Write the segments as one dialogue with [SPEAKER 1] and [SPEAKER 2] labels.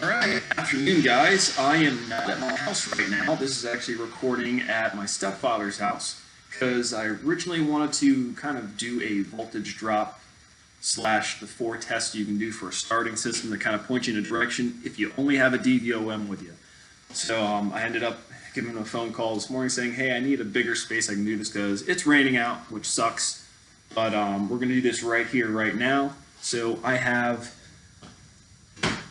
[SPEAKER 1] Alright, afternoon guys. I am not at my house right now. This is actually recording at my stepfather's house because I originally wanted to kind of do a voltage drop slash the 4 tests you can do for a starting system to kind of point you in a direction if you only have a DVOM with you. So I ended up giving him a phone call this morning saying, hey, I need a bigger space I can do this because it's raining out, which sucks, but we're going to do this right here, right now. So I have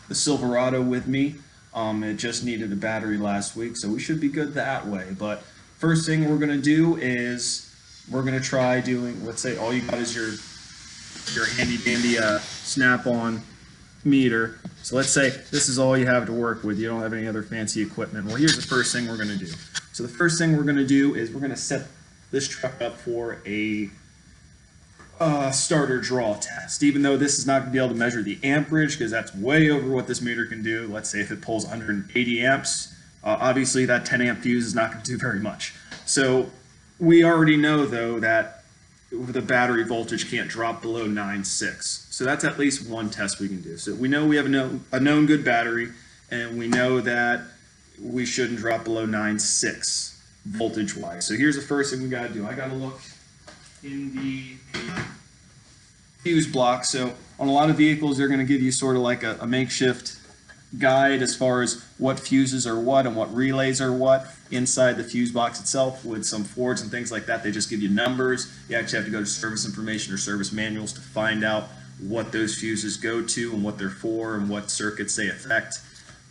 [SPEAKER 1] the Silverado with me. It just needed a battery last week, so we should be good that way. But first thing we're going to do is we're going to try doing, let's say all you got is your handy dandy snap-on meter. So let's say this is all you have to work with. You don't have any other fancy equipment. Well, here's the first thing we're going to do. So the first thing we're going to do is we're going to set this truck up for a starter draw test, even though this is not going to be able to measure the amperage because that's way over what this meter can do. Let's say if it pulls 180 amps, obviously that 10 amp fuse is not going to do very much. So we already know though that the battery voltage can't drop below 9.6. So that's at least one test we can do. So we know we have a known good battery, and we know that we shouldn't drop below 9.6 voltage wise. So here's the first thing we got to do. I got to look in the fuse block. So on a lot of vehicles, they're going to give you sort of like a makeshift guide as far as what fuses are what and what relays are what inside the fuse box itself. With some Fords and things like that, they just give you numbers. You actually have to go to service information or service manuals to find out what those fuses go to and what they're for and what circuits they affect.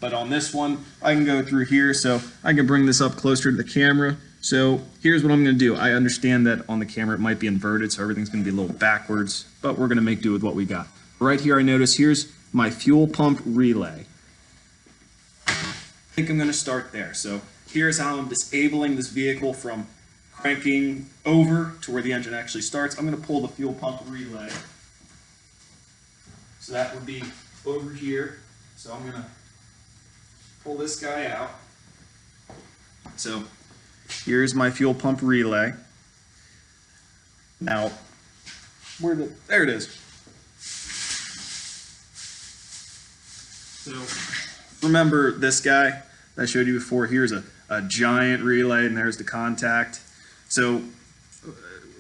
[SPEAKER 1] But on this one, I can go through here, so I can bring this up closer to the camera. So here's what I'm going to do. I understand that on the camera it might be inverted, so everything's going to be a little backwards, but we're going to make do with what we got. Right here I notice here's my fuel pump relay. I think I'm going to start there. So here's how I'm disabling this vehicle from cranking over to where the engine actually starts. I'm going to pull the fuel pump relay. So that would be over here. So I'm going to pull this guy out. So here's my fuel pump relay. Now, there it is. So remember this guy that I showed you before? Here's a giant relay, and there's the contact. So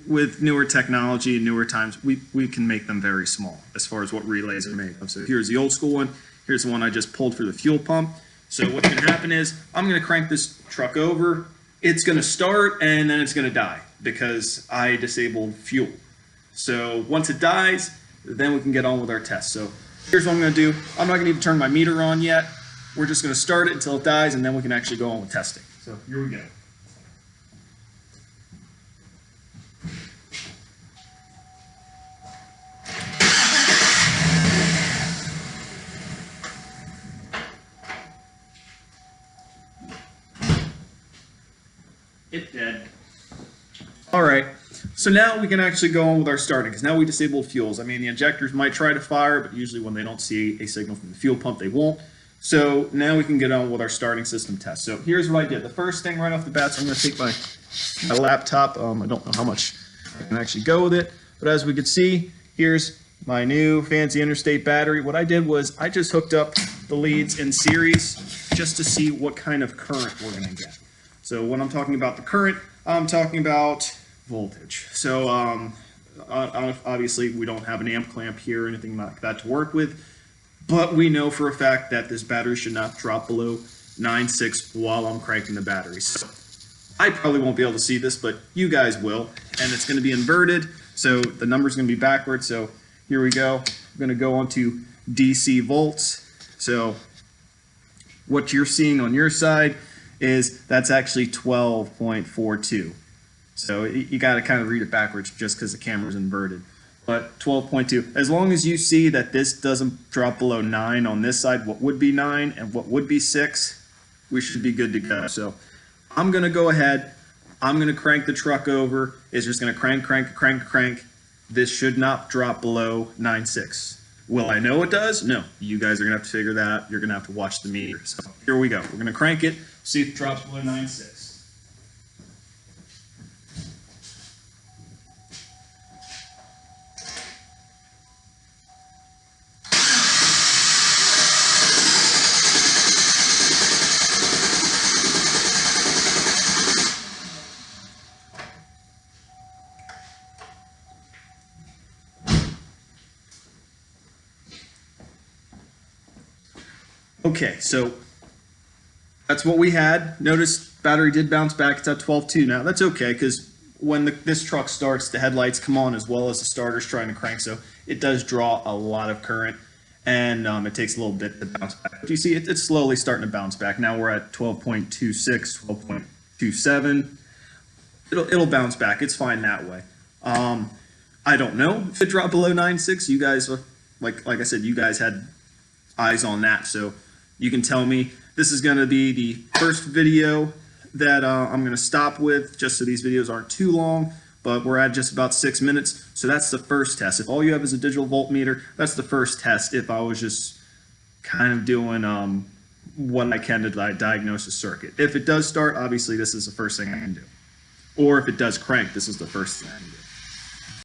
[SPEAKER 1] with newer technology and newer times, we can make them very small as far as what relays are made of. So here's the old school one. Here's the one I just pulled for the fuel pump. So what's going to happen is I'm going to crank this truck over. It's going to start, and then it's going to die because I disabled fuel. So once it dies, then we can get on with our test. So here's what I'm going to do. I'm not going to even turn my meter on yet. We're just going to start it until it dies, and then we can actually go on with testing. So here we go. It dead. All right, so now we can actually go on with our starting, because now we disabled fuels. I mean, the injectors might try to fire, but usually when they don't see a signal from the fuel pump, they won't. So now we can get on with our starting system test. So here's what I did. The first thing right off the bat, so I'm going to take my laptop. I don't know how much I can actually go with it, but as we can see, here's my new fancy interstate battery. What I did was I just hooked up the leads in series just to see what kind of current we're going to get. So when I'm talking about the current, I'm talking about voltage. So obviously we don't have an amp clamp here or anything like that to work with, but we know for a fact that this battery should not drop below 9.6 while I'm cranking the battery. So I probably won't be able to see this, but you guys will, and it's going to be inverted, so the number's going to be backwards. So here we go. I'm going to go on to DC volts. So what you're seeing on your side is that's actually 12.42. So you got to kind of read it backwards just because the camera's inverted. But 12.2, as long as you see that this doesn't drop below 9 on this side, what would be 9 and what would be 6, we should be good to go. So I'm going to go ahead. I'm going to crank the truck over. It's just going to crank, crank, crank, crank. This should not drop below 9.6. Will I know it does? No. You guys are going to have to figure that out. You're going to have to watch the meter. So here we go. We're going to crank it, see if it drops below 9.6. Okay, so that's what we had. Notice battery did bounce back. It's at 12.2 now. That's okay, because when this truck starts, the headlights come on as well as the starter's trying to crank, so it does draw a lot of current, and it takes a little bit to bounce back. But you see, it's slowly starting to bounce back. Now we're at 12.26, 12.27. It'll bounce back. It's fine that way. I don't know if it dropped below 9.6. You guys, like I said, you guys had eyes on that, so you can tell me. This is going to be the first video that I'm going to stop with, just so these videos aren't too long, but we're at just about 6 minutes, so that's the first test. If all you have is a digital voltmeter, that's the first test if I was just kind of doing what I can to diagnose a circuit. If it does start, obviously this is the first thing I can do. Or if it does crank, this is the first thing I can do.